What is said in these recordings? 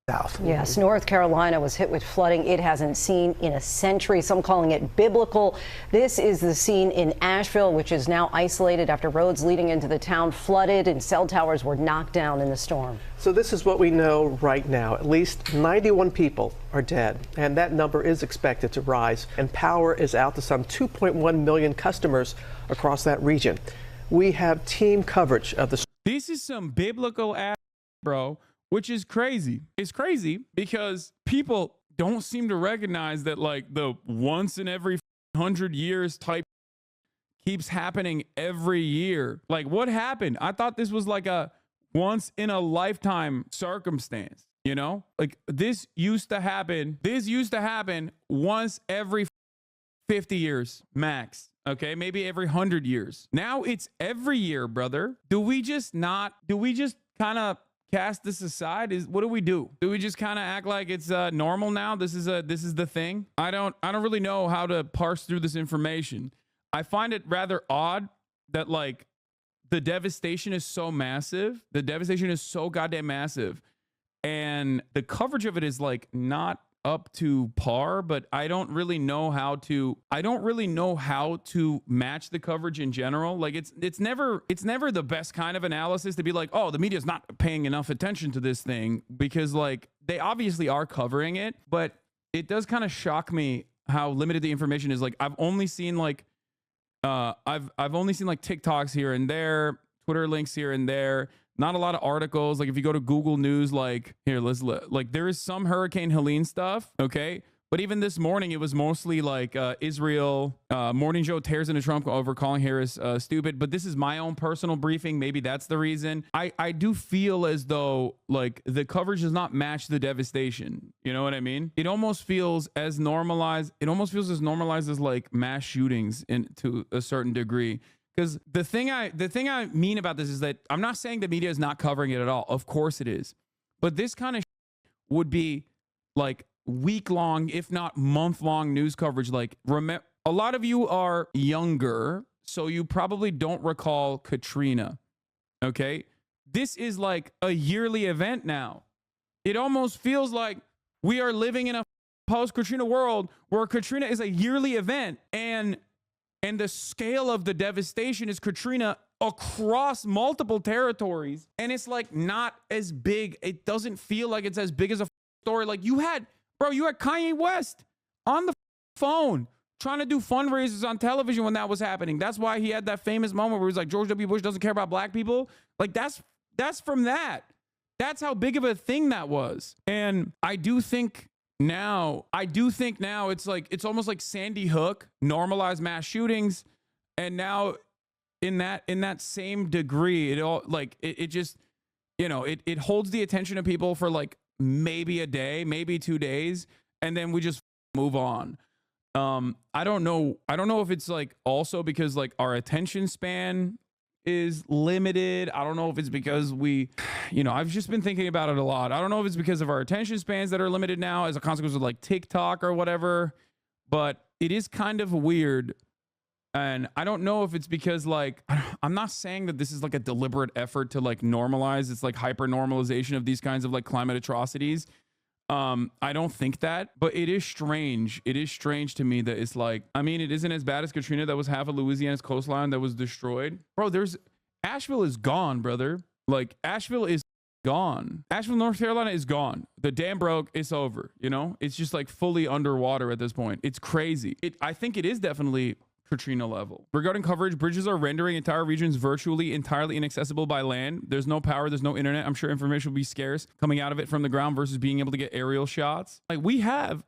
south. Yes, North Carolina was hit with flooding it hasn't seen in a century, some calling it biblical. This is the scene in Asheville, which is now isolated after roads leading into the town flooded and cell towers were knocked down in the storm. So this is what we know right now. At least 91 people are dead, and that number is expected to rise. And power is out to some 2.1 million customers across that region. We have team coverage of the. This is some biblical ass, bro. Which is crazy. It's crazy because people don't seem to recognize that like the once in every 100 years type keeps happening every year. Like what happened? I thought this was like a once in a lifetime circumstance, you know? Like this used to happen. This used to happen once every 50 years max. Okay, maybe every 100 years. Now it's every year, brother. Do we just kind of cast this aside? What do? Do we just kind of act like it's normal now? This is the thing. I don't really know how to parse through this information. I find it rather odd that like the devastation is so massive. The devastation is so goddamn massive, and the coverage of it is like not up to par, but I don't really know how to match the coverage in general. Like it's never the best kind of analysis to be like, oh, the media's not paying enough attention to this thing, because like they obviously are covering it, but it does kind of shock me how limited the information is. Like I've only seen like TikToks here and there, Twitter links here and there. Not a lot of articles. Like if you go to Google News, like here, like there is some Hurricane Helene stuff. Okay. But even this morning, it was mostly like Israel. Morning Joe tears into Trump over calling Harris stupid. But this is my own personal briefing. Maybe that's the reason. I do feel as though like the coverage does not match the devastation. You know what I mean? It almost feels as normalized. It almost feels as normalized as like mass shootings to a certain degree. Because the thing I mean about this is that I'm not saying the media is not covering it at all. Of course it is. But this kind of would be like week-long, if not month-long news coverage. Like, a lot of you are younger, so you probably don't recall Katrina. Okay? This is like a yearly event now. It almost feels like we are living in a post-Katrina world where Katrina is a yearly event, and the scale of the devastation is Katrina across multiple territories. And it's like not as big. It doesn't feel like it's as big as a story. Like you had Kanye West on the phone trying to do fundraisers on television when that was happening. That's why he had that famous moment where he was like, George W. Bush doesn't care about black people. Like that's from that. That's how big of a thing that was. And I do think now it's like, it's almost like Sandy Hook normalized mass shootings. And now in that same degree, it just, you know, it holds the attention of people for like maybe a day, maybe 2 days. And then we just move on. I don't know if it's like also because like our attention span is limited. I don't know if it's because I've just been thinking about it a lot. I don't know if it's because of our attention spans that are limited now as a consequence of like TikTok or whatever, but it is kind of weird. And I don't know if it's because like, I'm not saying that this is like a deliberate effort to like normalize. It's like hyper normalization of these kinds of like climate atrocities. I don't think that, but it is strange. It is strange to me that it's like, I mean, it isn't as bad as Katrina that was half of Louisiana's coastline that was destroyed. Bro, Asheville is gone, brother. Like Asheville is gone. Asheville, North Carolina is gone. The dam broke. It's over. You know, it's just like fully underwater at this point. It's crazy. I think it is definitely Katrina level. Regarding coverage, bridges are rendering entire regions virtually entirely inaccessible by land. There's no power, there's no internet. I'm sure information will be scarce coming out of it from the ground versus being able to get aerial shots. Like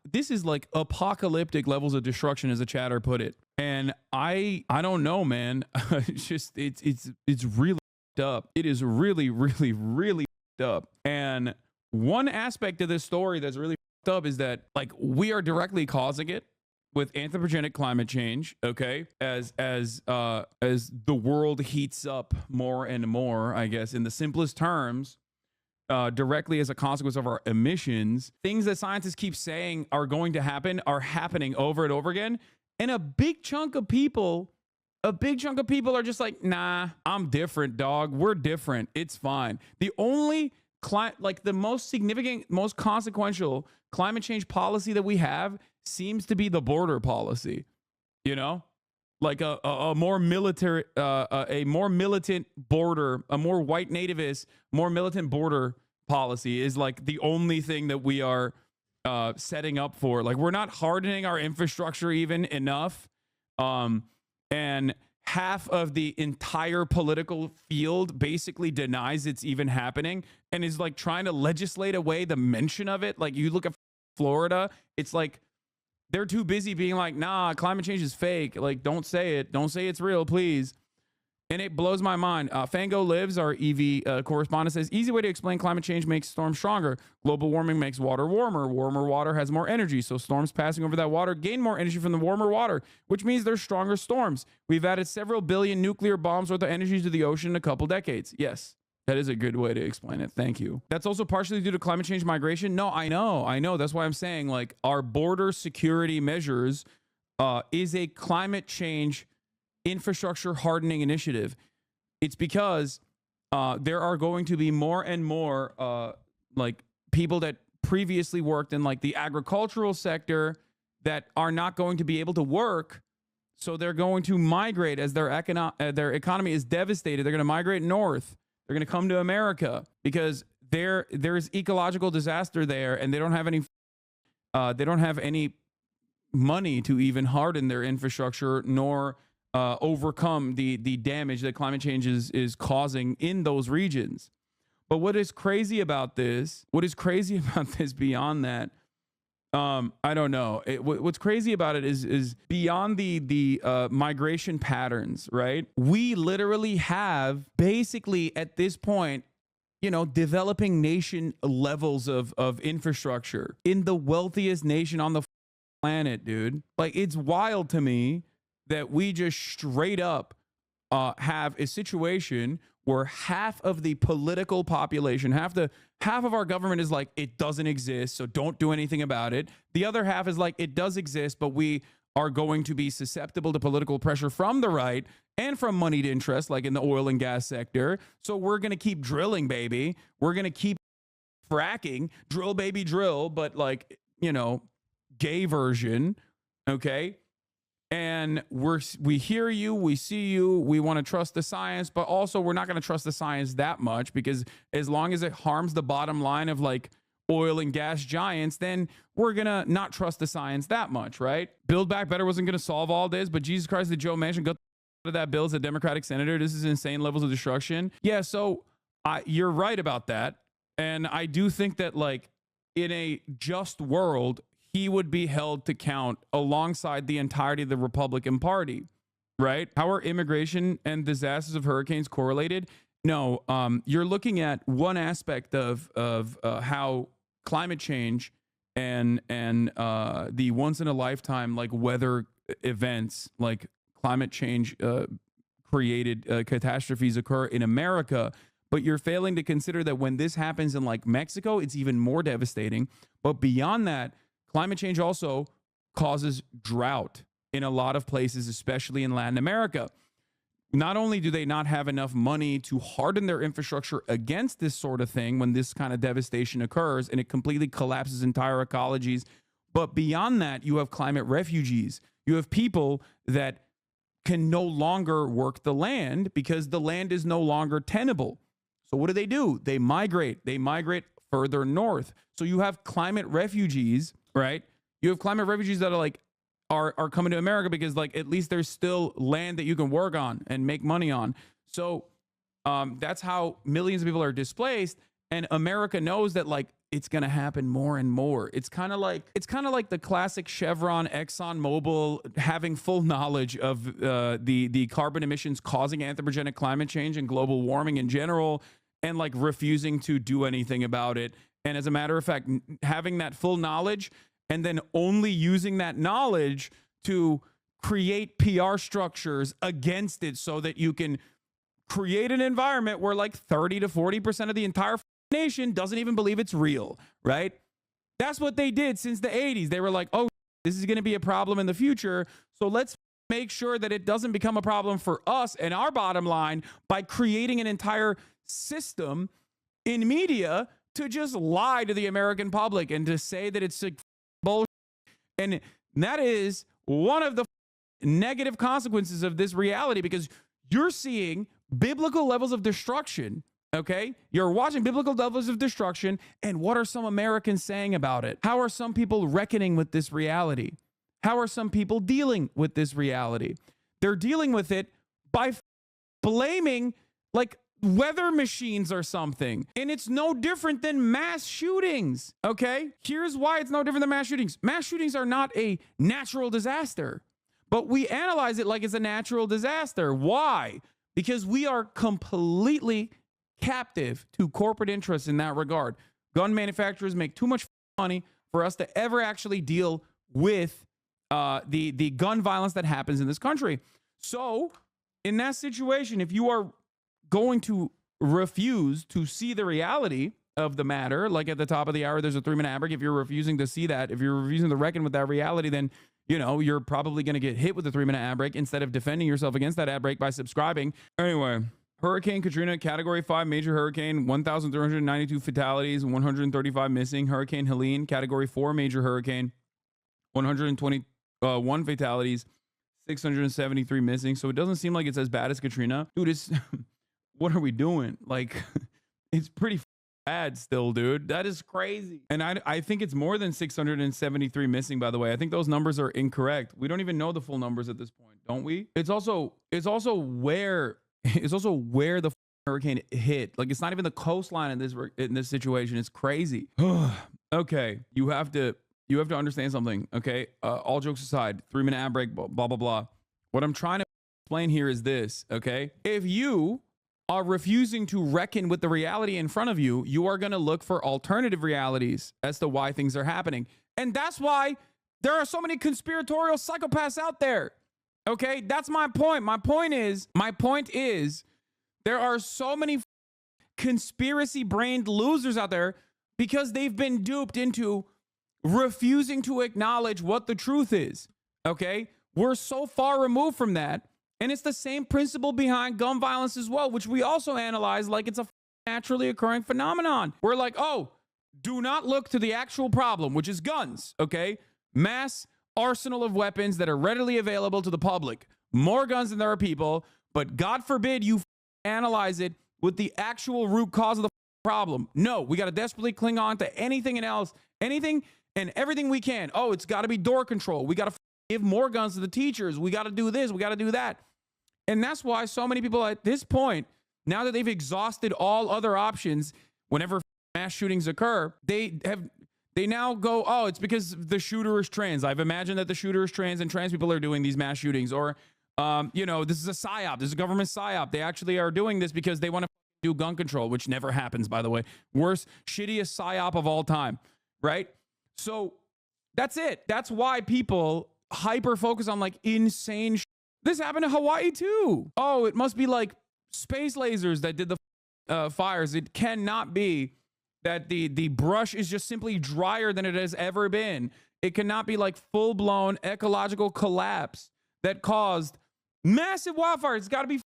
this is like apocalyptic levels of destruction, as a chatter put it. And I don't know, man. It's really up. It is really, really, really up. And one aspect of this story that's really up is that like we are directly causing it with anthropogenic climate change, okay, as the world heats up more and more, I guess, in the simplest terms, directly as a consequence of our emissions. Things that scientists keep saying are going to happen are happening over and over again. And a big chunk of people are just like, nah, I'm different, dog. We're different. It's fine. The only like the most significant, most consequential climate change policy that we have seems to be the border policy, you know, like a more military, a more militant border, a more white nativist, more militant border policy is like the only thing that we are setting up for. Like, we're not hardening our infrastructure even enough. And half of the entire political field basically denies it's even happening and is like trying to legislate away the mention of it. Like, you look at Florida, it's like they're too busy being like, nah, climate change is fake. Like, don't say it. Don't say it's real, please. And it blows my mind. Fango Lives, our EV correspondent, says, easy way to explain climate change makes storms stronger. Global warming makes water warmer. Warmer water has more energy. So storms passing over that water gain more energy from the warmer water, which means there's stronger storms. We've added several billion nuclear bombs worth of energy to the ocean in a couple decades. Yes, that is a good way to explain it. Thank you. That's also partially due to climate change migration. No, I know. That's why I'm saying, like, our border security measures is a climate change infrastructure hardening initiative. It's because there are going to be more and more like people that previously worked in like the agricultural sector that are not going to be able to work. So they're going to migrate as their economy is devastated. They're going to migrate north. They're going to come to America because there's ecological disaster there, and they don't have any money to even harden their infrastructure nor overcome the damage that climate change is causing in those regions. But what is crazy about this beyond that, I don't know. What's crazy about it is beyond the migration patterns, right? We literally have basically at this point, you know, developing nation levels of infrastructure in the wealthiest nation on the planet, dude. Like, it's wild to me that we just straight up have a situation where half of the political population, half of our government is like, it doesn't exist, so don't do anything about it. The other half is like, it does exist, but we are going to be susceptible to political pressure from the right and from moneyed interest, like in the oil and gas sector. So we're going to keep drilling, baby. We're going to keep fracking, drill, baby, drill, but like, you know, gay version, okay? And we hear you, we see you, we want to trust the science, but also we're not going to trust the science that much, because as long as it harms the bottom line of like oil and gas giants, then we're going to not trust the science that much, right? Build Back Better wasn't going to solve all this, but Jesus Christ, did Joe Manchin go to that bill as a Democratic senator? This is insane levels of destruction. Yeah, so you're right about that. And I do think that, like, in a just world, he would be held to account alongside the entirety of the Republican Party, right? How are immigration and disasters of hurricanes correlated? No, you're looking at one aspect of how climate change and the once in a lifetime like weather events like climate change created catastrophes occur in America. But you're failing to consider that when this happens in like Mexico, it's even more devastating. But beyond that, climate change also causes drought in a lot of places, especially in Latin America. Not only do they not have enough money to harden their infrastructure against this sort of thing when this kind of devastation occurs and it completely collapses entire ecologies, but beyond that, you have climate refugees. You have people that can no longer work the land because the land is no longer tenable. So what do? They migrate. They migrate further north. So you have climate refugees, right? You have climate refugees that are like, are coming to America because like at least there's still land that you can work on and make money on. So that's how millions of people are displaced, and America knows that like it's gonna happen more and more. It's kind of like the classic Chevron, Exxon Mobil having full knowledge of the carbon emissions causing anthropogenic climate change and global warming in general, and like refusing to do anything about it. And as a matter of fact, having that full knowledge and then only using that knowledge to create PR structures against it so that you can create an environment where like 30 to 40% of the entire nation doesn't even believe it's real, right? That's what they did since the 80s. They were like, oh, this is going to be a problem in the future, so let's make sure that it doesn't become a problem for us and our bottom line by creating an entire system in media to just lie to the American public and to say that it's like bullshit. And that is one of the negative consequences of this reality, because you're seeing biblical levels of destruction. Okay, you're watching biblical levels of destruction, and what are some Americans saying about it? How are some people reckoning with this reality? How are some people dealing with this reality? They're dealing with it by blaming like weather machines or something. And it's no different than mass shootings. Okay, here's why it's no different than mass shootings. Mass shootings are not a natural disaster, but we analyze it like it's a natural disaster. Why? Because we are completely captive to corporate interests in that regard. Gun manufacturers make too much money for us to ever actually deal with the gun violence that happens in this country. So in that situation, if you are going to refuse to see the reality of the matter, like at the top of the hour, there's a 3-minute ad break. If you're refusing to see that, if you're refusing to reckon with that reality, then you know you're probably going to get hit with a 3-minute ad break instead of defending yourself against that ad break by subscribing. Anyway, Hurricane Katrina, Category 5 major hurricane, 1,392 fatalities, 135 missing. Hurricane Helene, Category 4 major hurricane, 121 fatalities, 673 missing. So it doesn't seem like it's as bad as Katrina. Dude, it's what are we doing? Like, it's pretty bad still, dude. That is crazy. And I think it's more than 673 missing, by the way. I think those numbers are incorrect. We don't even know the full numbers at this point, don't we? It's also where the hurricane hit. Like, it's not even the coastline in this situation. It's crazy. Okay, you have to understand something. Okay, all jokes aside, 3-minute ad break, blah blah blah. What I'm trying to explain here is this. Okay, if you are refusing to reckon with the reality in front of you, you are going to look for alternative realities as to why things are happening, and that's why there are so many conspiratorial psychopaths out there. Okay, that's my point. My point is there are so many conspiracy-brained losers out there because they've been duped into refusing to acknowledge what the truth is. Okay, we're so far removed from that, and it's the same principle behind gun violence as well, which we also analyze like it's a naturally occurring phenomenon. We're like, oh, do not look to the actual problem, which is guns. Okay, mass arsenal of weapons that are readily available to the public, more guns than there are people, but God forbid you analyze it with the actual root cause of the problem. No, we got to desperately cling on to anything and everything we can. Oh, it's got to be door control. We got to give more guns to the teachers. We got to do this. We got to do that. And that's why so many people at this point, now that they've exhausted all other options, whenever mass shootings occur, they now go, oh, it's because the shooter is trans. I've imagined that the shooter is trans and trans people are doing these mass shootings. Or, this is a psyop. This is a government psyop. They actually are doing this because they want to do gun control, which never happens, by the way. Worst, shittiest psyop of all time, right? So that's it. That's why people hyper focus on like insane This happened to Hawaii too. Oh, it must be like space lasers that did the fires. It cannot be that the brush is just simply drier than it has ever been. It cannot be like full-blown ecological collapse that caused massive wildfires. It's got to be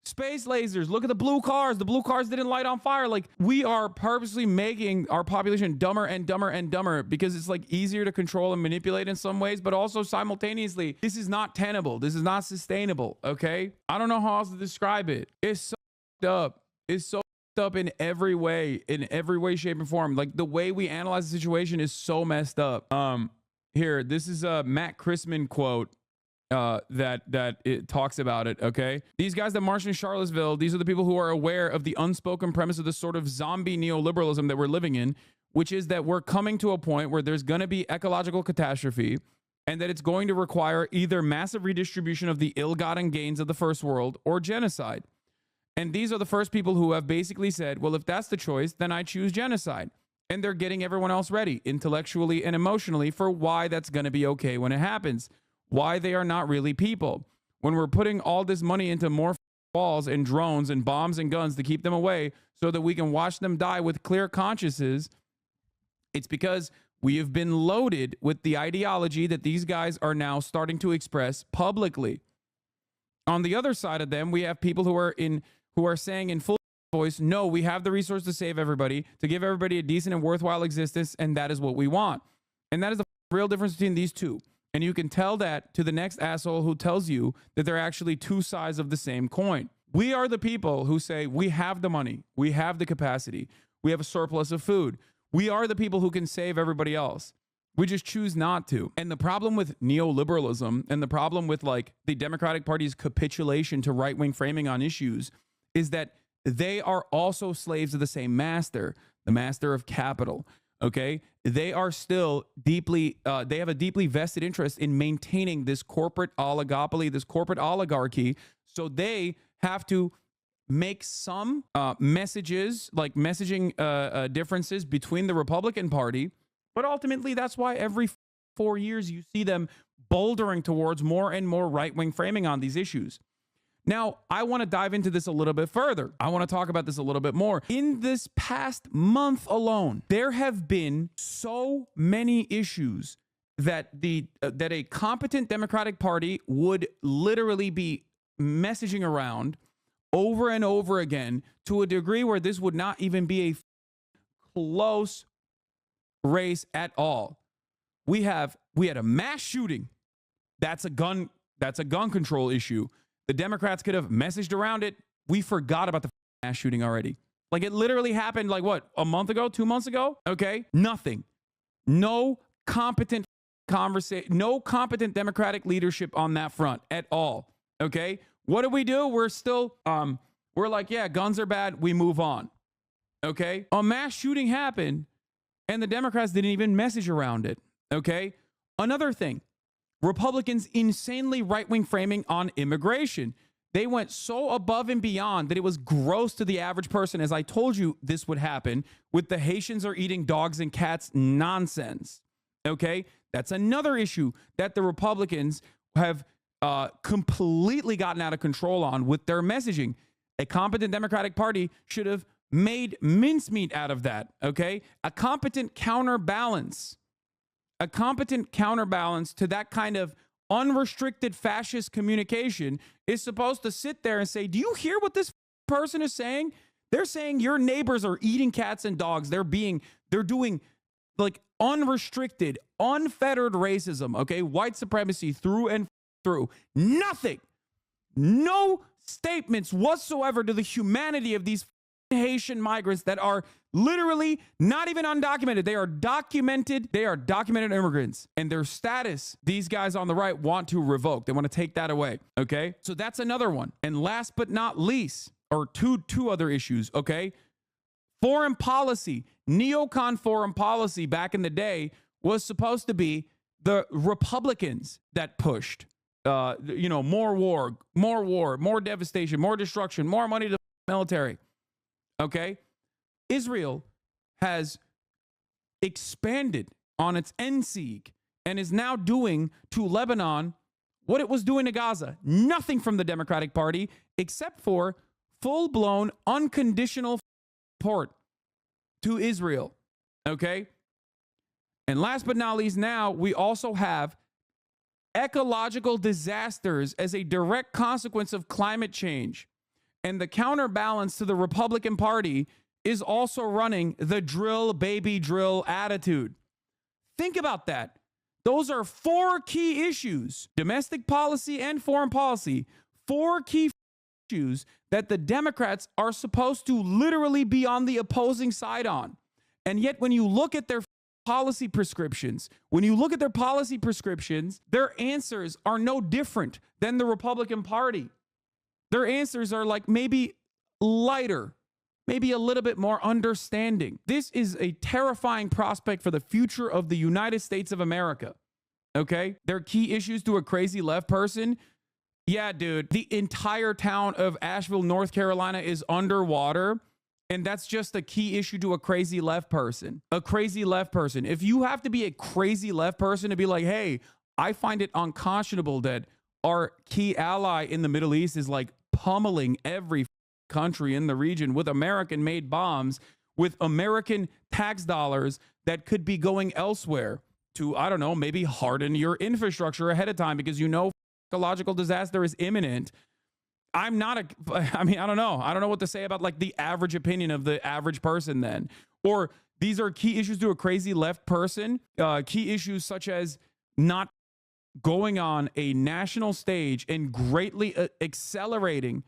space lasers. Look at the blue cars. The blue cars didn't light on fire. Like, we are purposely making our population dumber and dumber and dumber because it's like easier to control and manipulate in some ways, but also simultaneously, this is not tenable. This is not sustainable. Okay. I don't know how else to describe it. It's so up. It's so up in every way, shape, and form. Like, the way we analyze the situation is so messed up. Here, this is a Matt Christman quote that it talks about it. Okay, these guys that marched in Charlottesville, these are the people who are aware of the unspoken premise of the sort of zombie neoliberalism that we're living in, which is that we're coming to a point where there's going to be ecological catastrophe, and that it's going to require either massive redistribution of the ill-gotten gains of the first world or genocide. And these are the first people who have basically said, well, if that's the choice, then I choose genocide. And they're getting everyone else ready intellectually and emotionally for why that's going to be okay when it happens. Why they are not really people. When we're putting all this money into more walls and drones and bombs and guns to keep them away so that we can watch them die with clear consciences, it's because we have been loaded with the ideology that these guys are now starting to express publicly. On the other side of them, we have people who are saying in full voice. No, we have the resource to save everybody, to give everybody a decent and worthwhile existence, and that is what we want. And that is the real difference between these two. And you can tell that to the next asshole who tells you that they're actually two sides of the same coin. We are the people who say we have the money, we have the capacity, we have a surplus of food. We are the people who can save everybody else. We just choose not to. And the problem with neoliberalism and the problem with like the Democratic Party's capitulation to right-wing framing on issues is that they are also slaves of the same master, the master of capital. Okay. They are still deeply, they have a deeply vested interest in maintaining this corporate oligopoly, this corporate oligarchy. So they have to make some messages, like messaging differences between the Republican Party. But ultimately, that's why every 4 years you see them bouldering towards more and more right-wing framing on these issues. Now, I want to dive into this a little bit further. I want to talk about this a little bit more. In this past month alone, there have been so many issues that that a competent Democratic Party would literally be messaging around over and over again to a degree where this would not even be a close race at all. We had a mass shooting. That's a gun control issue. The Democrats could have messaged around it. We forgot about the mass shooting already. Like it literally happened like what, a month ago, 2 months ago? Okay. Nothing. No competent conversation, no competent Democratic leadership on that front at all. Okay. What do? We're still, we're like, yeah, guns are bad. We move on. Okay. A mass shooting happened and the Democrats didn't even message around it. Okay. Another thing, Republicans insanely right-wing framing on immigration. They went so above and beyond that it was gross to the average person. As I told you, this would happen with the Haitians are eating dogs and cats nonsense. Okay. That's another issue that the Republicans have completely gotten out of control on with their messaging. A competent Democratic Party should have made mincemeat out of that. Okay. A competent counterbalance to that kind of unrestricted fascist communication is supposed to sit there and say, do you hear what this person is saying? They're saying your neighbors are eating cats and dogs. They're doing like unrestricted, unfettered racism. Okay. White supremacy through and through. Nothing. No statements whatsoever to the humanity of these Haitian migrants that are literally not even undocumented. They are documented. They are documented immigrants, and their status, these guys on the right want to revoke. They want to take that away. Okay. So that's another one. And last but not least, or two other issues. Okay. Foreign policy, neocon foreign policy back in the day was supposed to be the Republicans that pushed, more war, more devastation, more destruction, more money to the military. Okay. Israel has expanded on its NSEG and is now doing to Lebanon what it was doing to Gaza. Nothing from the Democratic Party except for full-blown unconditional support to Israel. Okay. And last but not least, now we also have ecological disasters as a direct consequence of climate change. And the counterbalance to the Republican Party is also running the drill, baby, drill attitude. Think about that. Those are four key issues, domestic policy and foreign policy, four key issues that the Democrats are supposed to literally be on the opposing side on. And yet when you look at their policy prescriptions, their answers are no different than the Republican Party. Their answers are like maybe lighter, maybe a little bit more understanding. This is a terrifying prospect for the future of the United States of America. Okay? Their key issues to a crazy left person. Yeah, dude, the entire town of Asheville, North Carolina is underwater. And that's just a key issue to a crazy left person. A crazy left person. If you have to be a crazy left person to be like, hey, I find it unconscionable that our key ally in the Middle East is like pummeling every country in the region with American-made bombs, with American tax dollars that could be going elsewhere to, I don't know, maybe harden your infrastructure ahead of time because you know ecological disaster is imminent. I'm not a, I mean, I don't know. I don't know what to say about like the average opinion of the average person then. Or these are key issues to a crazy left person. Key issues such as not going on a national stage and greatly accelerating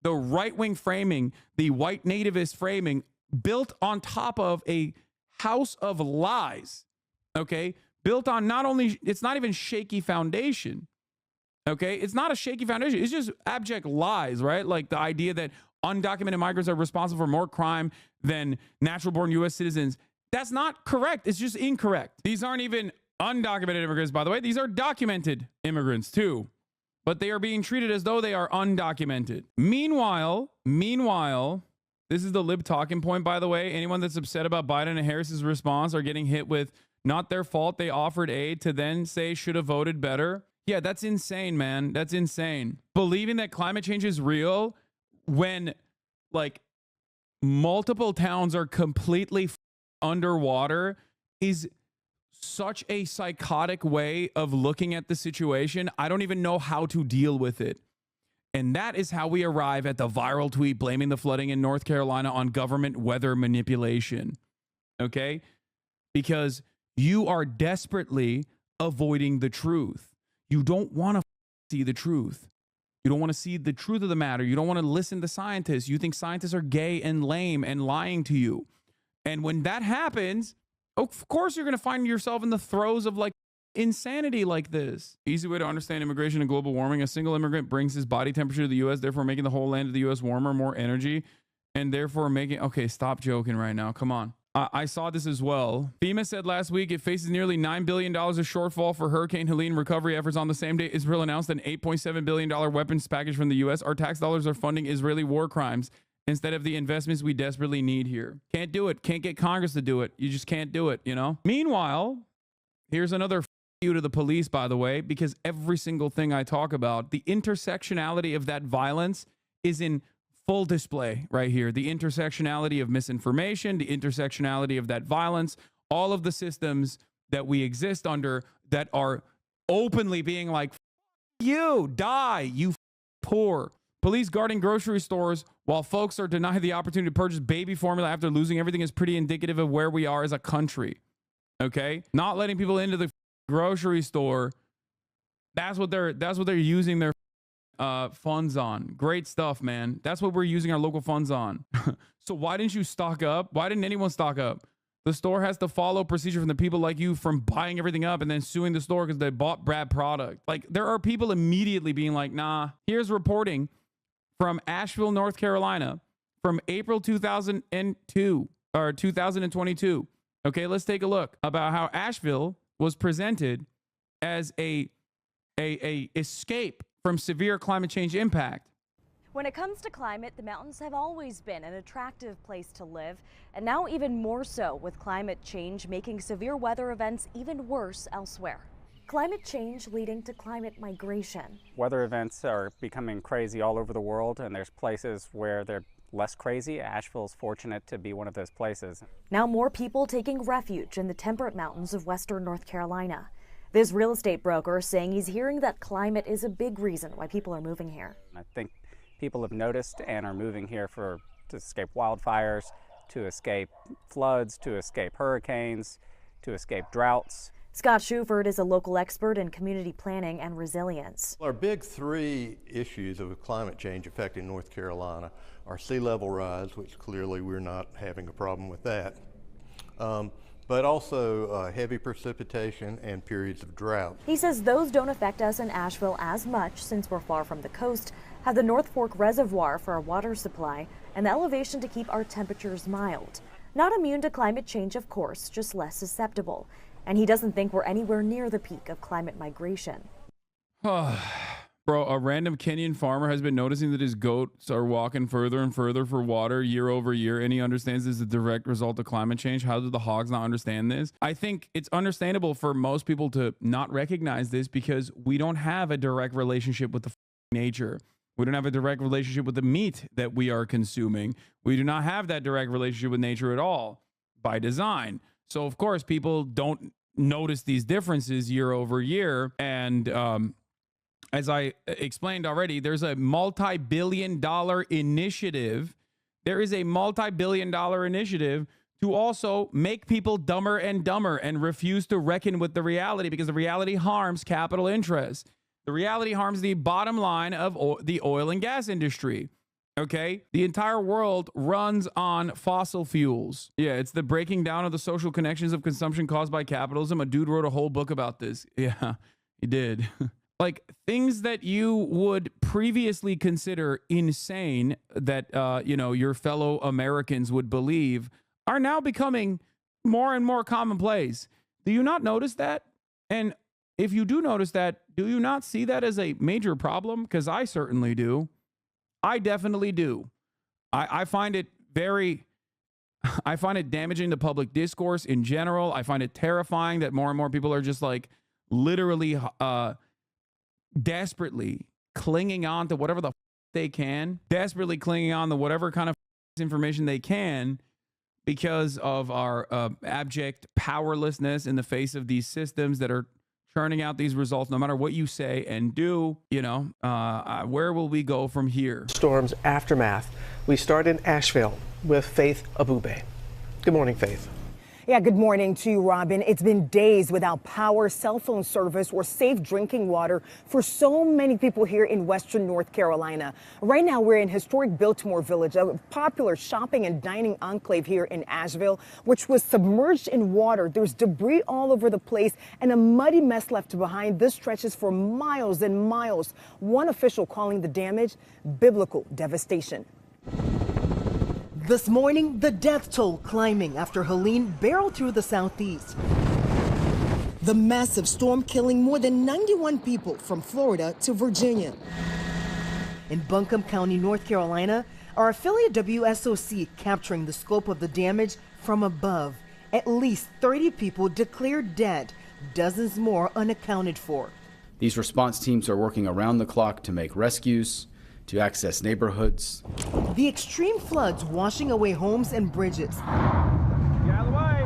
the right-wing framing, the white nativist framing built on top of a house of lies, okay? Built on not only, it's not even shaky foundation, okay? It's not a shaky foundation. It's just abject lies, right? Like the idea that undocumented migrants are responsible for more crime than natural-born U.S. citizens. That's not correct. It's just incorrect. These aren't even undocumented immigrants, by the way. These are documented immigrants too, but they are being treated as though they are undocumented. Meanwhile, this is the lib talking point, by the way. Anyone that's upset about Biden and Harris's response are getting hit with not their fault. They offered aid to then say should have voted better. Yeah, that's insane, man. That's insane. Believing that climate change is real when like multiple towns are completely underwater is such a psychotic way of looking at the situation. I don't even know how to deal with it. And that is how we arrive at the viral tweet blaming the flooding in North Carolina on government weather manipulation. Okay? Because you are desperately avoiding the truth. You don't want to see the truth. You don't want to see the truth of the matter. You don't want to listen to scientists. You think scientists are gay and lame and lying to you. And when that happens, of course, you're going to find yourself in the throes of like insanity like this. Easy way to understand immigration and global warming. A single immigrant brings his body temperature to the U.S., therefore making the whole land of the U.S. warmer, more energy, and therefore making... Okay, stop joking right now. Come on. I saw this as well. FEMA said last week it faces nearly $9 billion of shortfall for Hurricane Helene recovery efforts on the same day Israel announced an $8.7 billion weapons package from the U.S. Our tax dollars are funding Israeli war crimes instead of the investments we desperately need here. Can't do it. Can't get Congress to do it. You just can't do it, you know? Meanwhile, here's another you to the police, by the way, because every single thing I talk about, the intersectionality of that violence is in full display right here. The intersectionality of misinformation, the intersectionality of that violence, all of the systems that we exist under that are openly being like, you die, you poor. Police guarding grocery stores while folks are denied the opportunity to purchase baby formula after losing everything is pretty indicative of where we are as a country. Okay? Not letting people into the grocery store. That's what they're using their funds on. Great stuff, man. That's what we're using our local funds on. So why didn't you stock up? Why didn't anyone stock up? The store has to follow procedure from the people like you from buying everything up and then suing the store because they bought bad product. Like there are people immediately being like, nah. Here's reporting from Asheville, North Carolina from April 2002 or 2022. Okay, let's take a look about how Asheville was presented as a escape from severe climate change impact. When it comes to climate, the mountains have always been an attractive place to live, and now even more so with climate change making severe weather events even worse elsewhere. Climate change leading to climate migration. Weather events are becoming crazy all over the world, and there's places where they're less crazy. Asheville's fortunate to be one of those places. Now more people taking refuge in the temperate mountains of western North Carolina. This real estate broker saying he's hearing that climate is a big reason why people are moving here. I think people have noticed and are moving here to escape wildfires, to escape floods, to escape hurricanes, to escape droughts. Scott Shuford is a local expert in community planning and resilience. Our big three issues of climate change affecting North Carolina are sea level rise, which clearly we're not having a problem with that, but also heavy precipitation and periods of drought. He says those don't affect us in Asheville as much since we're far from the coast, have the North Fork Reservoir for our water supply, and the elevation to keep our temperatures mild. Not immune to climate change, of course, just less susceptible. And he doesn't think we're anywhere near the peak of climate migration. Bro, a random Kenyan farmer has been noticing that his goats are walking further and further for water year over year, and he understands this is a direct result of climate change. How do the hogs not understand this? I think it's understandable for most people to not recognize this because we don't have a direct relationship with the nature. We don't have a direct relationship with the meat that we are consuming. We do not have that direct relationship with nature at all by design. So, of course, people don't notice these differences year over year. And as I explained already, there's a multi-billion-dollar initiative. There is a multi-billion-dollar initiative to also make people dumber and dumber and refuse to reckon with the reality, because the reality harms capital interests. The reality harms the bottom line of the oil and gas industry. Okay, the entire world runs on fossil fuels. Yeah, it's the breaking down of the social connections of consumption caused by capitalism. A dude wrote a whole book about this. Yeah, he did. Like, things that you would previously consider insane that your fellow Americans would believe are now becoming more and more commonplace. Do you not notice that? And if you do notice that, do you not see that as a major problem? Because I certainly do. I definitely do. I find it I find it damaging to public discourse in general. I find it terrifying that more and more people are just like literally desperately clinging on to whatever the they can, desperately clinging on to whatever kind of information they can because of our abject powerlessness in the face of these systems that are churning out these results. No matter what you say and do, where will we go from here? Storm's aftermath. We start in Asheville with Faith Abube. Good morning, Faith. Yeah, good morning to you, Robin. It's been days without power, cell phone service, or safe drinking water for so many people here in western North Carolina. Right now, we're in historic Biltmore Village, a popular shopping and dining enclave here in Asheville, which was submerged in water. There's debris all over the place and a muddy mess left behind. This stretches for miles and miles. One official calling the damage biblical devastation. This morning, the death toll climbing after Helene barreled through the southeast. The massive storm killing more than 91 people from Florida to Virginia. In Buncombe County, North Carolina, our affiliate WSOC capturing the scope of the damage from above. At least 30 people declared dead, dozens more unaccounted for. These response teams are working around the clock to make rescues, to access neighborhoods. The extreme floods washing away homes and bridges. Get out of the way!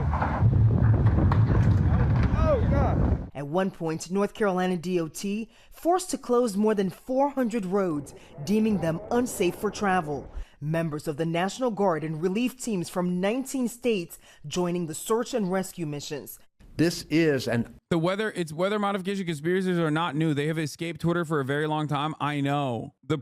Oh, God! At one point, North Carolina DOT forced to close more than 400 roads, deeming them unsafe for travel. Members of the National Guard and relief teams from 19 states joining the search and rescue missions. This is the weather. It's weather modification conspiracies are not new. They have escaped Twitter for a very long time. I know. The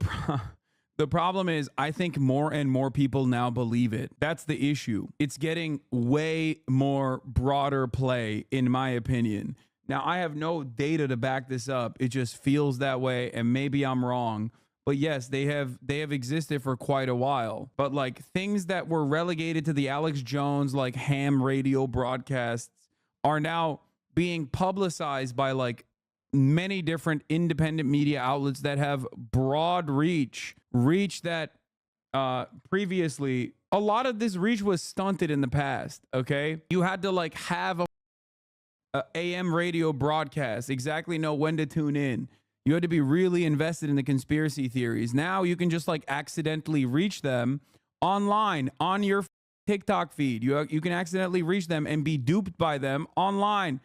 problem is, I think more and more people now believe it. That's the issue. It's getting way more broader play, in my opinion. Now, I have no data to back this up. It just feels that way, and maybe I'm wrong. But yes, they have existed for quite a while. But like things that were relegated to the Alex Jones like ham radio broadcasts are now being publicized by like many different independent media outlets that have broad reach that previously a lot of this reach was stunted in the past. Okay, you had to like have a AM radio broadcast, exactly know when to tune in. You had to be really invested in the conspiracy theories. Now you can just like accidentally reach them online on your TikTok feed. You can accidentally reach them and be duped by them online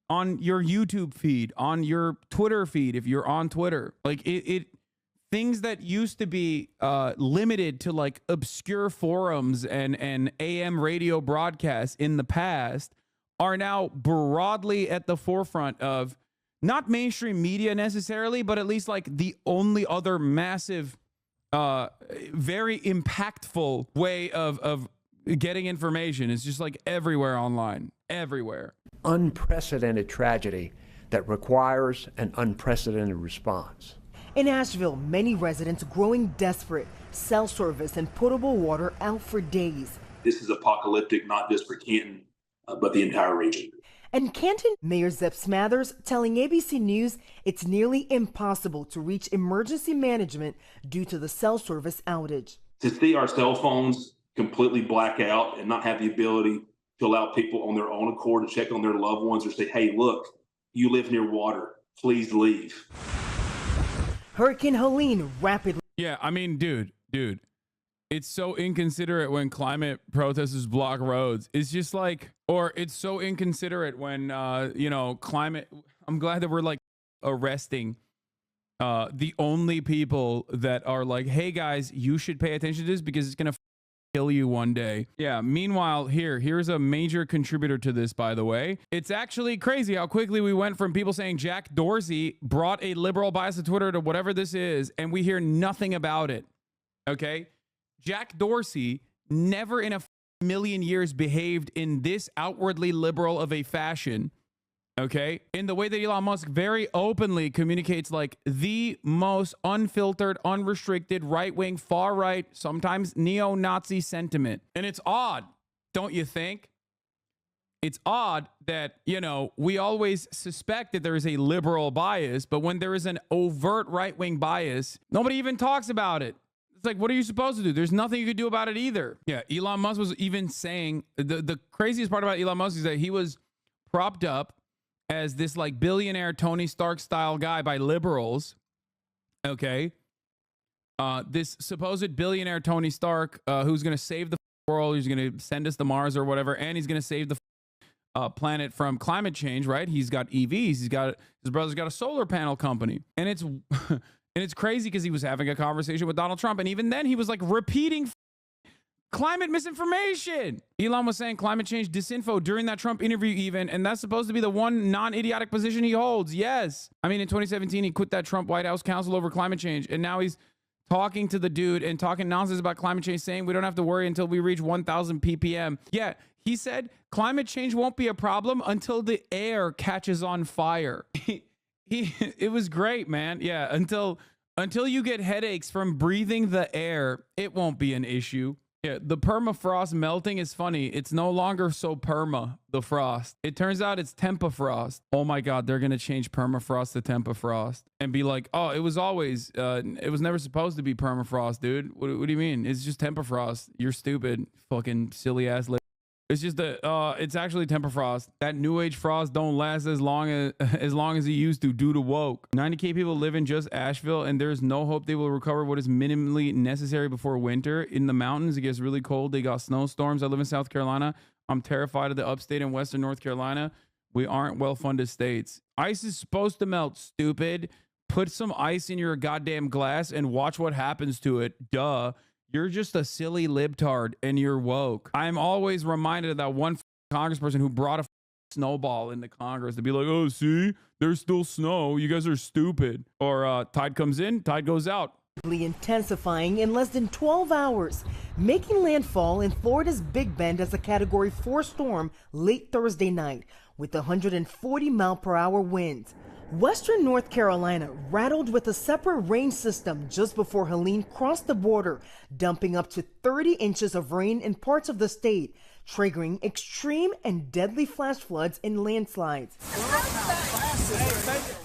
on your YouTube feed, on your Twitter feed if you're on Twitter. Like it things that used to be limited to like obscure forums and AM radio broadcasts in the past are now broadly at the forefront of not mainstream media necessarily, but at least like the only other massive very impactful way of getting information. Is just like everywhere online, everywhere. unprecedented tragedy that requires an unprecedented response. In Asheville, many residents growing desperate, cell service and potable water out for days. This is apocalyptic, not just for Canton, but the entire region. And Canton Mayor Zeb Smathers telling ABC News it's nearly impossible to reach emergency management due to the cell service outage. To see our cell phones completely black out and not have the ability to allow people on their own accord to check on their loved ones or say, hey, look, you live near water, please leave. Hurricane Helene rapidly. Yeah, I mean, dude, it's so inconsiderate when climate protesters block roads. It's just like, or it's so inconsiderate when, climate, I'm glad that we're like arresting the only people that are like, hey guys, you should pay attention to this because it's gonna kill you one day. Yeah. Meanwhile, here's a major contributor to this, by the way. It's actually crazy how quickly we went from people saying Jack Dorsey brought a liberal bias to Twitter to whatever this is, and we hear nothing about it. Okay. Jack Dorsey never in a million years behaved in this outwardly liberal of a fashion. Okay. In the way that Elon Musk very openly communicates like the most unfiltered, unrestricted, right-wing, far-right, sometimes neo-Nazi sentiment. And it's odd, don't you think? It's odd that, you know, we always suspect that there is a liberal bias, but when there is an overt right-wing bias, nobody even talks about it. It's like, what are you supposed to do? There's nothing you could do about it either. Yeah, Elon Musk was even saying, the craziest part about Elon Musk is that he was propped up as this like billionaire Tony Stark style guy by liberals. Okay. This supposed billionaire Tony Stark, who's going to save the world. He's going to send us to Mars or whatever. And he's going to save the planet from climate change, right? He's got EVs. His brother's got a solar panel company. And it's, and it's crazy because he was having a conversation with Donald Trump. And even then he was like repeating climate misinformation. Elon was saying climate change disinfo during that Trump interview even, and that's supposed to be the one non-idiotic position he holds. Yes. I mean, in 2017, he quit that Trump White House counsel over climate change, and now he's talking to the dude and talking nonsense about climate change, saying we don't have to worry until we reach 1,000 ppm. Yeah, he said climate change won't be a problem until the air catches on fire. It was great, man. Yeah, until you get headaches from breathing the air, it won't be an issue. Yeah, the permafrost melting is funny. It's no longer so perma, the frost. It turns out it's tempafrost. Oh my God, they're going to change permafrost to tempafrost and be like, oh, it was always, it was never supposed to be permafrost, dude. What do you mean? It's just tempafrost. You're stupid, fucking silly ass. It's just it's actually tempafrost. That new age frost don't last as long as it used to due to woke. 90K people live in just Asheville, and there's no hope they will recover what is minimally necessary before winter. In the mountains, it gets really cold. They got snowstorms. I live in South Carolina. I'm terrified of the upstate and western North Carolina. We aren't well-funded states. Ice is supposed to melt, stupid. Put some ice in your goddamn glass and watch what happens to it. Duh. You're just a silly libtard and you're woke. I'm always reminded of that one congressperson who brought a snowball into Congress to be like, oh, see, there's still snow. You guys are stupid. Or tide comes in, tide goes out. Intensifying in less than 12 hours, making landfall in Florida's Big Bend as a Category 4 storm late Thursday night with 140-mile-per-hour winds. Western North Carolina rattled with a separate rain system just before Helene crossed the border, dumping up to 30 inches of rain in parts of the state, triggering extreme and deadly flash floods and landslides.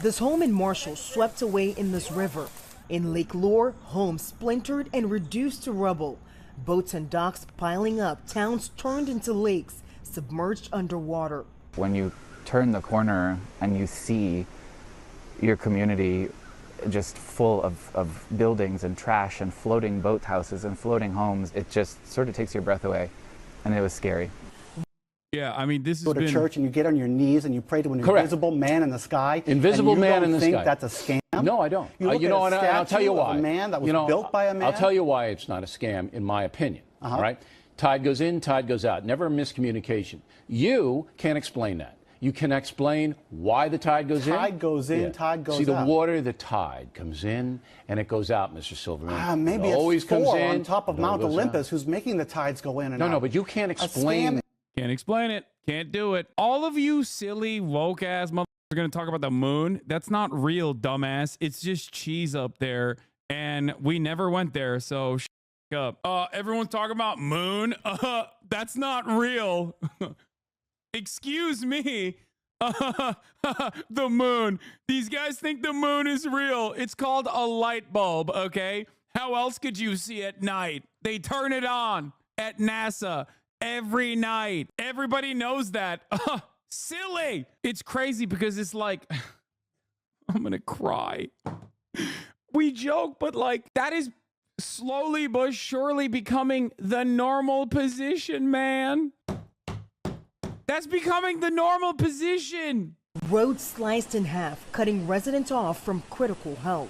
This home in Marshall swept away in this river. In Lake Lure, homes splintered and reduced to rubble. Boats and docks piling up, towns turned into lakes, submerged underwater. When you turn the corner and you see your community just full of buildings and trash and floating boathouses and floating homes, it just sort of takes your breath away, and it was scary. Yeah, I mean, this is go to church and you get on your knees and you pray to an invisible man in the sky. Invisible man in the sky. You don't think that's a scam? No, I don't. You know, and I'll tell you why. A man that was built by a man. I'll tell you why it's not a scam, in my opinion. All right, tide goes in, tide goes out. Never a miscommunication. You can't explain that. You can explain why the tide goes in. Tide goes in, tide goes out. See, the water, the tide comes in and it goes out, Mr. Silverman. Maybe it always comes in on top of Mount Olympus, who's making the tides go in and out. No, but you can't explain. Can't explain it. Can't do it. All of you silly woke ass motherfuckers are gonna talk about the moon. That's not real, dumbass. It's just cheese up there, and we never went there. So shut up. Everyone's talking about moon. That's not real. Excuse me. The moon. These guys think the moon is real. It's called a light bulb, okay? How else could you see at night? They turn it on at NASA every night. Everybody knows that. Silly. It's crazy because it's like, I'm gonna cry. We joke, but like, that is slowly but surely becoming the normal position, man. That's becoming the normal position. Roads sliced in half, cutting residents off from critical help.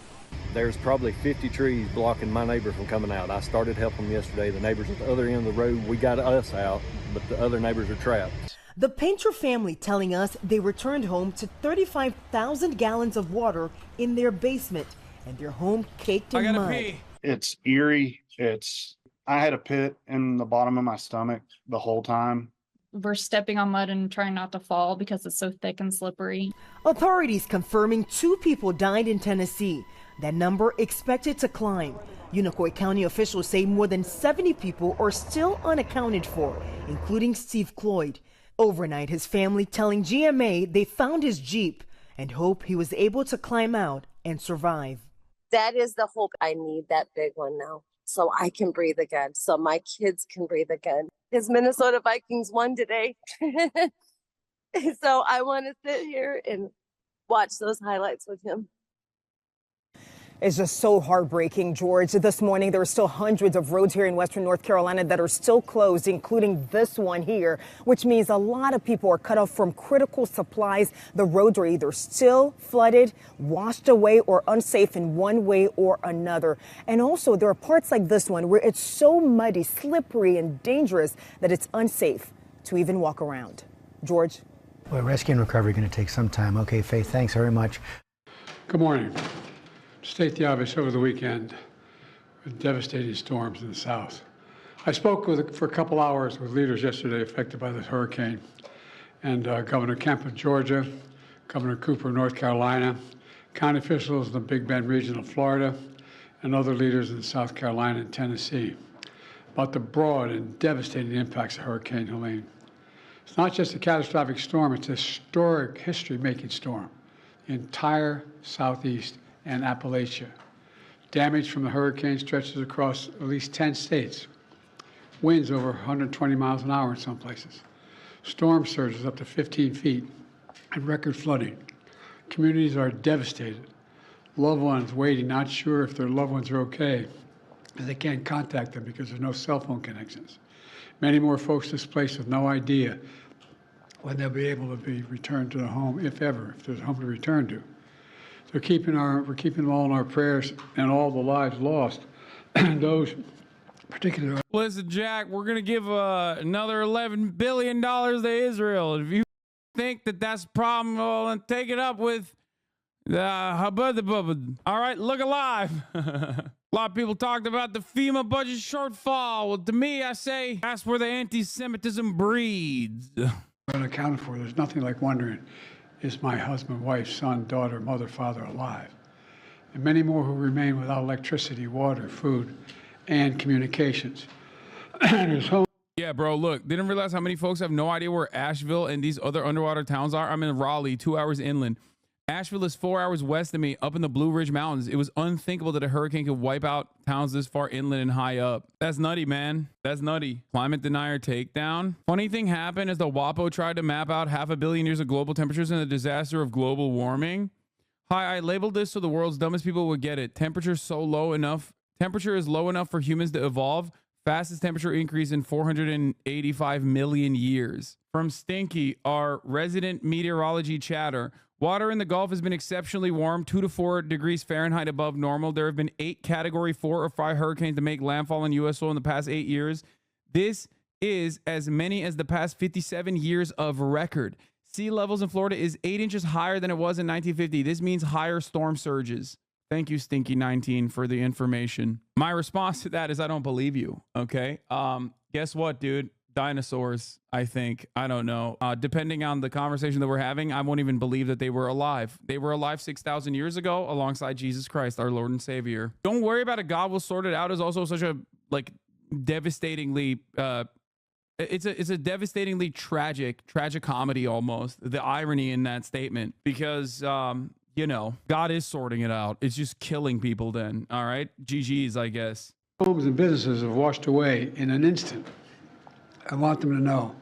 There's probably 50 trees blocking my neighbor from coming out. I started helping them yesterday. The neighbors at the other end of the road, we got us out, but the other neighbors are trapped. The Painter family telling us they returned home to 35,000 gallons of water in their basement and their home caked in mud. Pee. It's eerie. I had a pit in the bottom of my stomach the whole time. We're stepping on mud and trying not to fall because it's so thick and slippery. Authorities confirming 2 people died in Tennessee. That number expected to climb. Unicoi County officials say more than 70 people are still unaccounted for, including Steve Cloyd. Overnight, his family telling GMA they found his Jeep and hope he was able to climb out and survive. That is the hope. I need that big one now so I can breathe again, so my kids can breathe again. His Minnesota Vikings won today. So I want to sit here and watch those highlights with him. It's just so heartbreaking, George. This morning, there are still hundreds of roads here in western North Carolina that are still closed, including this one here, which means a lot of people are cut off from critical supplies. The roads are either still flooded, washed away, or unsafe in one way or another. And also, there are parts like this one where it's so muddy, slippery, and dangerous that it's unsafe to even walk around. George? Well, rescue and recovery are going to take some time. Okay, Faith, thanks very much. Good morning. To state the obvious, over the weekend, with devastating storms in the south. I spoke for a couple hours with leaders yesterday affected by this hurricane, and Governor Kemp of Georgia, Governor Cooper of North Carolina, county officials in the Big Bend region of Florida, and other leaders in South Carolina and Tennessee about the broad and devastating impacts of Hurricane Helene. It's not just a catastrophic storm, it's a historic, history-making storm. The entire southeast and Appalachia. Damage from the hurricane stretches across at least 10 states. Winds over 120 miles an hour in some places. Storm surges up to 15 feet and record flooding. Communities are devastated. Loved ones waiting, not sure if their loved ones are okay, and they can't contact them because there's no cell phone connections. Many more folks displaced with no idea when they'll be able to be returned to the home, if ever, if there's a home to return to. We're keeping them all in our prayers and all the lives lost. And those particular. Listen, Jack, we're going to give another $11 billion to Israel. If you think that that's a problem, well, then take it up with the all right, look alive. A lot of people talked about the FEMA budget shortfall. Well, to me, I say that's where the anti-Semitism breeds. Unaccounted for, there's nothing like wondering, is my husband, wife, son, daughter, mother, father alive? And many more who remain without electricity, water, food, and communications. Yeah, bro, look, didn't realize how many folks have no idea where Asheville and these other underwater towns are. I'm in Raleigh, 2 hours inland. Asheville is 4 hours west of me, up in the Blue Ridge Mountains. It was unthinkable that a hurricane could wipe out towns this far inland and high up. That's nutty, man. That's nutty. Climate denier takedown. Funny thing happened as the WAPO tried to map out 500 million years of global temperatures and the disaster of global warming. Hi, I labeled this so the world's dumbest people would get it. Temperature is low enough for humans to evolve. Fastest temperature increase in 485 million years. From Stinky, our resident meteorology chatter. Water in the Gulf has been exceptionally warm, 2 to 4 degrees Fahrenheit above normal. There have been 8 Category 4 or 5 hurricanes to make landfall in U.S. soil in the past 8 years. This is as many as the past 57 years of record. Sea levels in Florida is 8 inches higher than it was in 1950. This means higher storm surges. Thank you, Stinky19, for the information. My response to that is I don't believe you, okay? Guess what, dude? Dinosaurs, I think. I don't know. Depending on the conversation that we're having, I won't even believe that they were alive. They were alive 6,000 years ago alongside Jesus Christ, our Lord and Savior. Don't worry about it. God will sort it out is also such a, like, devastatingly... It's a devastatingly tragic comedy almost. The irony in that statement, because you know, God is sorting it out. It's just killing people then. All right, GG's, I guess. Homes and businesses have washed away in an instant. I want them to know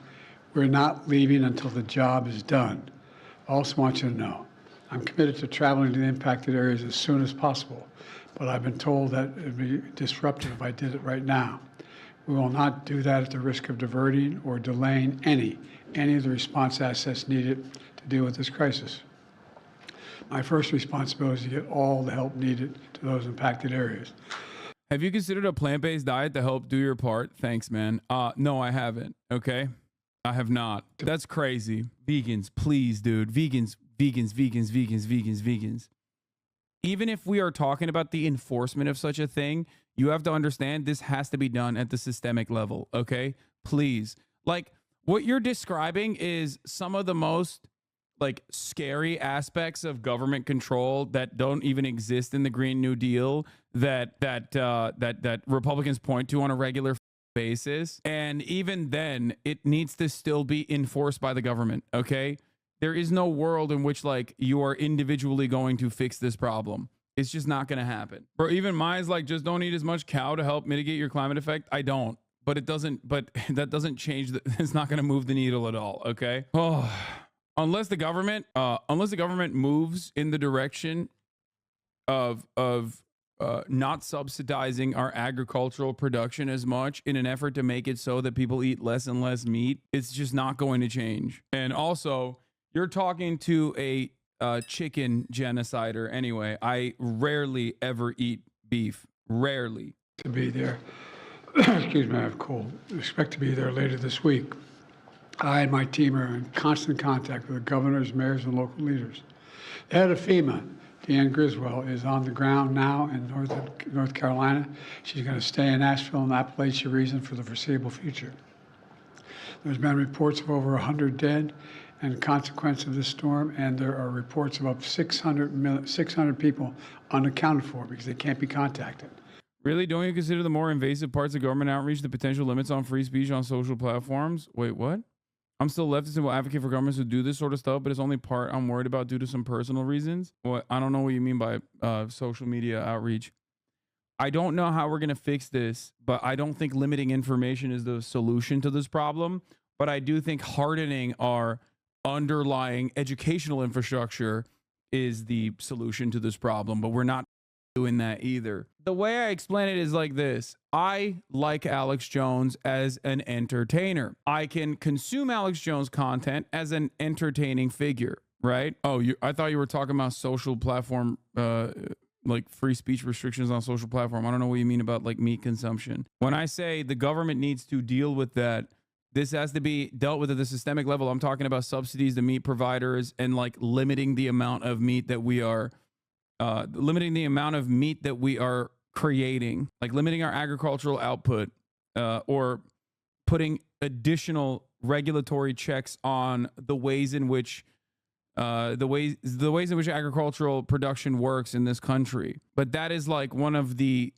we're not leaving until the job is done. I also want you to know I'm committed to traveling to the impacted areas as soon as possible, but I've been told that it would be disruptive if I did it right now. We will not do that at the risk of diverting or delaying any of the response assets needed to deal with this crisis. My first responsibility is to get all the help needed to those impacted areas. Have you considered a plant-based diet to help do your part? Thanks, man. No, I haven't. Okay. I have not. That's crazy. Vegans, please, dude. Vegans. Even if we are talking about the enforcement of such a thing, you have to understand this has to be done at the systemic level. Okay. Please. Like, what you're describing is some of the most like scary aspects of government control that don't even exist in the Green New Deal that Republicans point to on a regular basis. And even then, it needs to still be enforced by the government. Okay. There is no world in which like you are individually going to fix this problem. It's just not going to happen. Bro, even mine's like, just don't eat as much cow to help mitigate your climate effect. I don't, but it doesn't, but that doesn't change it's not going to move the needle at all. Okay. Oh, unless the government moves in the direction of not subsidizing our agricultural production as much in an effort to make it so that people eat less and less meat, it's just not going to change. And also, you're talking to a chicken genocider anyway. I rarely ever eat beef. Rarely. To be there. Excuse me, I have a cold. Expect to be there later this week. I and my team are in constant contact with the governors, mayors, and local leaders. The head of FEMA, Deanne Griswold, is on the ground now in North Carolina. She's going to stay in Asheville and Appalachia region for the foreseeable future. There's been reports of over 100 dead and consequence of this storm, and there are reports of up to 600 people unaccounted for because they can't be contacted. Really? Don't you consider the more invasive parts of government outreach the potential limits on free speech on social platforms? Wait, what? I'm still leftist and will advocate for governments who do this sort of stuff, but it's only part I'm worried about due to some personal reasons. What? I don't know what you mean by social media outreach. I don't know how we're going to fix this, but I don't think limiting information is the solution to this problem. But I do think hardening our underlying educational infrastructure is the solution to this problem, but we're not doing that either. The way I explain it is like this. I like Alex Jones as an entertainer. I can consume Alex Jones content as an entertaining figure, right? Oh, I thought you were talking about social platform, like free speech restrictions on social platform. I don't know what you mean about like meat consumption. When I say the government needs to deal with that, this has to be dealt with at the systemic level. I'm talking about subsidies to meat providers and like limiting the amount of meat that we are creating, like limiting our agricultural output, or putting additional regulatory checks on the ways in which agricultural production works in this country. But that is like one of the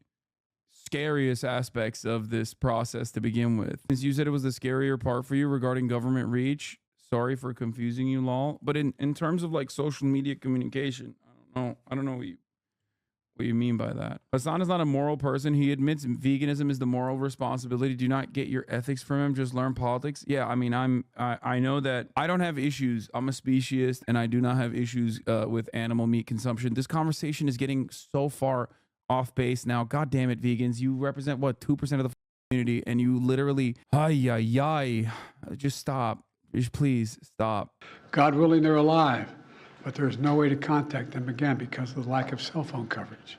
scariest aspects of this process to begin with. Since you said it was the scarier part for you regarding government reach, sorry for confusing you, lol. But in terms of like social media communication, I don't know what you mean by that. Hasan is not a moral person. He admits veganism is the moral responsibility. Do not get your ethics from him. Just learn politics. Yeah, I mean, I know that I don't have issues. I'm a speciesist, and I do not have issues with animal meat consumption. This conversation is getting so far off base now. God damn it, vegans. You represent, what, 2% of the community, and you literally, just stop. Just please stop. God willing, they're alive, but there's no way to contact them again because of the lack of cell phone coverage.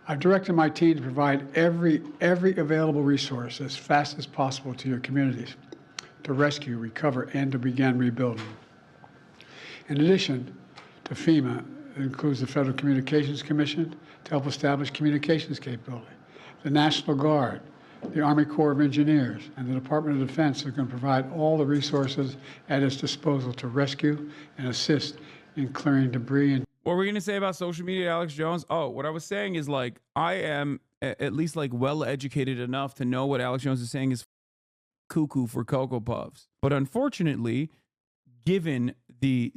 I've directed my team to provide every available resource as fast as possible to your communities to rescue, recover, and to begin rebuilding. In addition to FEMA, it includes the Federal Communications Commission to help establish communications capability, the National Guard, the Army Corps of Engineers, and the Department of Defense are going to provide all the resources at its disposal to rescue and assist in clearing debris. And what were we going to say about social media, Alex Jones? Oh, what I was saying is like, I am at least like well educated enough to know what Alex Jones is saying is cuckoo for Cocoa Puffs. But unfortunately, given the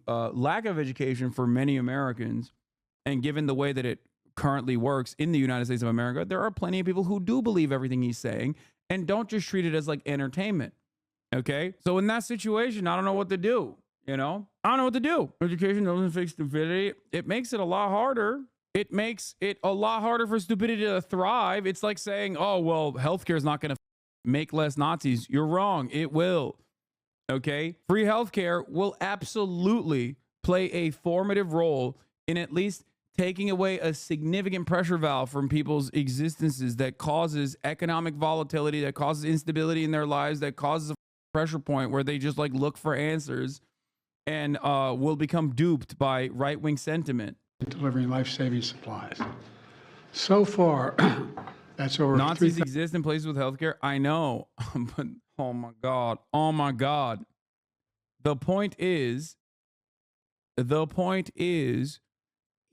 lack of education for many Americans, and given the way that it currently works in the United States of America, there are plenty of people who do believe everything he's saying and don't just treat it as like entertainment. Okay? So in that situation, I don't know what to do. You know, I don't know what to do. Education doesn't fix stupidity. It makes it a lot harder. It makes it a lot harder for stupidity to thrive. It's like saying, oh, well, healthcare is not going to make less Nazis. You're wrong. It will. Okay. Free healthcare will absolutely play a formative role in at least taking away a significant pressure valve from people's existences that causes economic volatility, that causes instability in their lives, that causes a pressure point where they just like look for answers and will become duped by right-wing sentiment. Delivering life-saving supplies. So far, that's over. Nazis exist in places with healthcare. I know, but oh my God. The point is,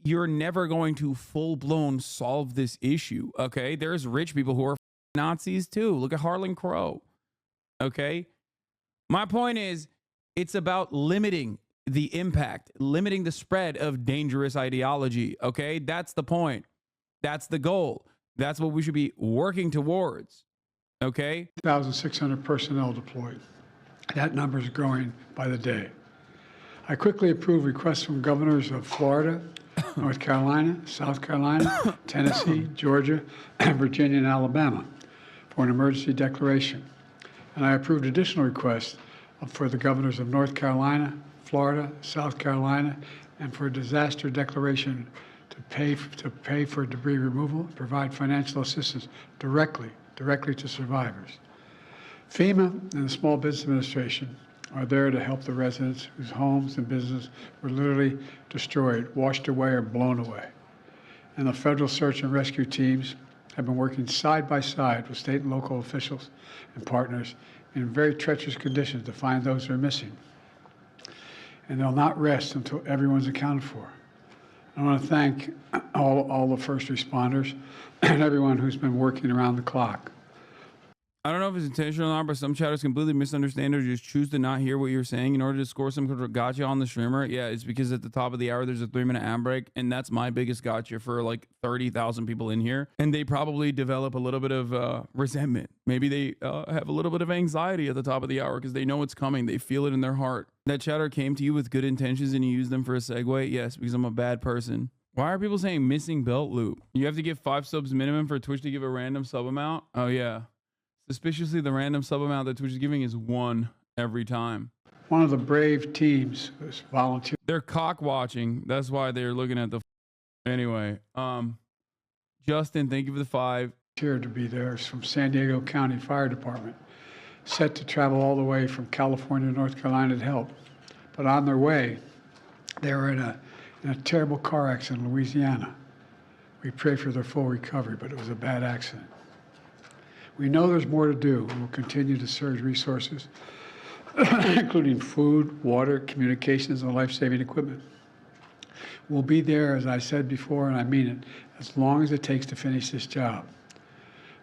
you're never going to full-blown solve this issue, okay? There's rich people who are Nazis too. Look at Harlan Crow, okay? My point is, it's about limiting the impact, limiting the spread of dangerous ideology, okay? That's the point. That's the goal. That's what we should be working towards, okay? 1,600 personnel deployed. That number is growing by the day. I quickly approved requests from governors of Florida, North Carolina, South Carolina, Tennessee, Georgia, Virginia, and Alabama for an emergency declaration. And I approved additional requests for the governors of North Carolina, Florida, South Carolina, and for a disaster declaration to pay for debris removal and provide financial assistance directly to survivors. FEMA and the Small Business Administration are there to help the residents whose homes and businesses were literally destroyed, washed away, or blown away. And the federal search and rescue teams have been working side by side with state and local officials and partners in very treacherous conditions to find those who are missing. And they'll not rest until everyone's accounted for. I want to thank all the first responders and everyone who's been working around the clock. I don't know if it's intentional or not, but some chatters completely misunderstand or just choose to not hear what you're saying in order to score some kind of gotcha on the streamer. Yeah, it's because at the top of the hour, there's a 3-minute ad break, and that's my biggest gotcha for like 30,000 people in here. And they probably develop a little bit of resentment. Maybe they have a little bit of anxiety at the top of the hour because they know it's coming. They feel it in their heart. That chatter came to you with good intentions and you used them for a segue? Yes, because I'm a bad person. Why are people saying missing belt loop? You have to give 5 subs minimum for Twitch to give a random sub amount? Oh, yeah. Suspiciously, the random sub amount that Twitch is giving is 1 every time. One of the brave teams was volunteer. They're cock watching. That's why they're looking at the. Anyway, Justin, thank you for the 5. Here to be there is from San Diego County Fire Department, set to travel all the way from California to North Carolina to help. But on their way, they were in a terrible car accident in Louisiana. We pray for their full recovery, but it was a bad accident. We know there's more to do. We'll continue to surge resources, including food, water, communications, and life-saving equipment. We'll be there, as I said before, and I mean it, as long as it takes to finish this job.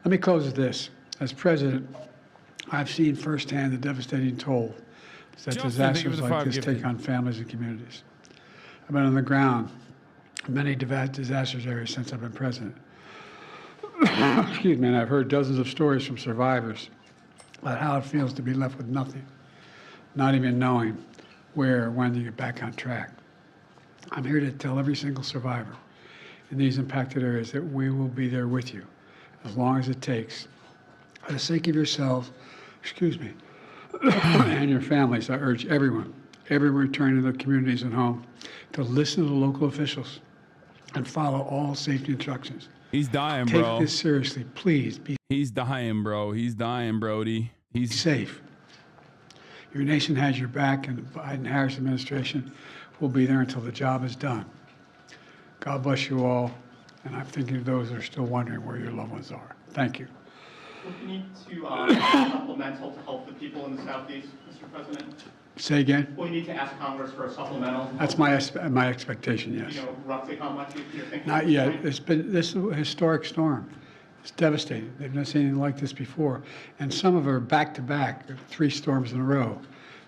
Let me close with this. As president, I've seen firsthand the devastating toll that disasters like this take on families and communities. I've been on the ground in many disaster areas since I've been president. Excuse me, and I've heard dozens of stories from survivors about how it feels to be left with nothing, not even knowing where or when to get back on track. I'm here to tell every single survivor in these impacted areas that we will be there with you as long as it takes. For the sake of yourselves, and your families, I urge everyone returning to their communities and home to listen to the local officials and follow all safety instructions. He's dying, bro. Take this seriously, please. He's dying, bro. He's dying, Brody. He's safe. Your nation has your back, and the Biden-Harris administration will be there until the job is done. God bless you all, and I'm thinking of those that are still wondering where your loved ones are. Thank you. We need to supplemental to help the people in the Southeast, Mr. President. Say again? We need to ask Congress for a supplemental. That's my expectation, yes. You know roughly how much you're thinking? Not yet. This is a historic storm. It's devastating. They've never seen anything like this before. And some of them are back-to-back, 3 storms in a row.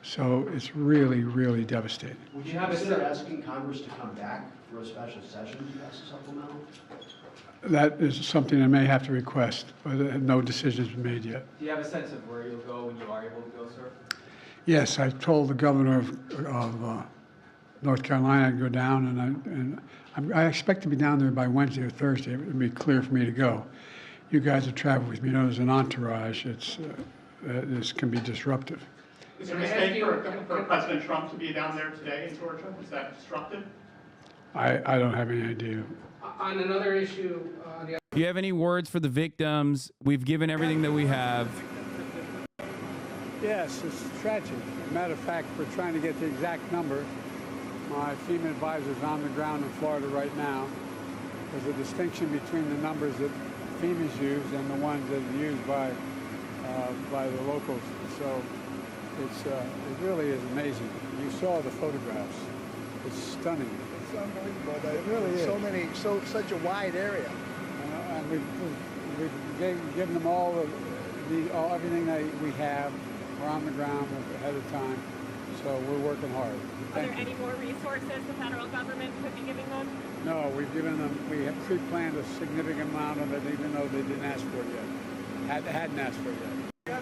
So it's really, really devastating. Would you consider asking Congress to come back for a special session to pass a supplemental? That is something I may have to request, but no decision has been made yet. Do you have a sense of where you'll go when you are able to go, sir? Yes, I told the governor of North Carolina to go down, and I expect to be down there by Wednesday or Thursday. It would be clear for me to go. You guys have traveled with me. You know, there's an entourage. This can be disruptive. Is there a mistake for President Trump to be down there today in Georgia? Is that disruptive? I don't have any idea. On another issue, Do you have any words for the victims? We've given everything that we have. Yes, it's tragic. Matter of fact, we're trying to get the exact number. My FEMA advisor is on the ground in Florida right now. There's a distinction between the numbers that FEMA's used and the ones that are used by the locals. So it really is amazing. You saw the photographs. It's stunning. It's unbelievable. It really is. Such a wide area. And we've given them all everything that we have. We're on the ground ahead of time, so we're working hard. Are there any more resources the federal government could be giving them? No, we've given them. We have pre-planned a significant amount of it, even though they didn't ask for it yet. Hadn't asked for it yet.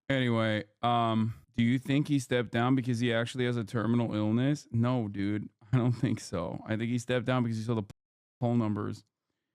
Anyway, do you think he stepped down because he actually has a terminal illness? No, dude, I don't think so. I think he stepped down because he saw the poll numbers.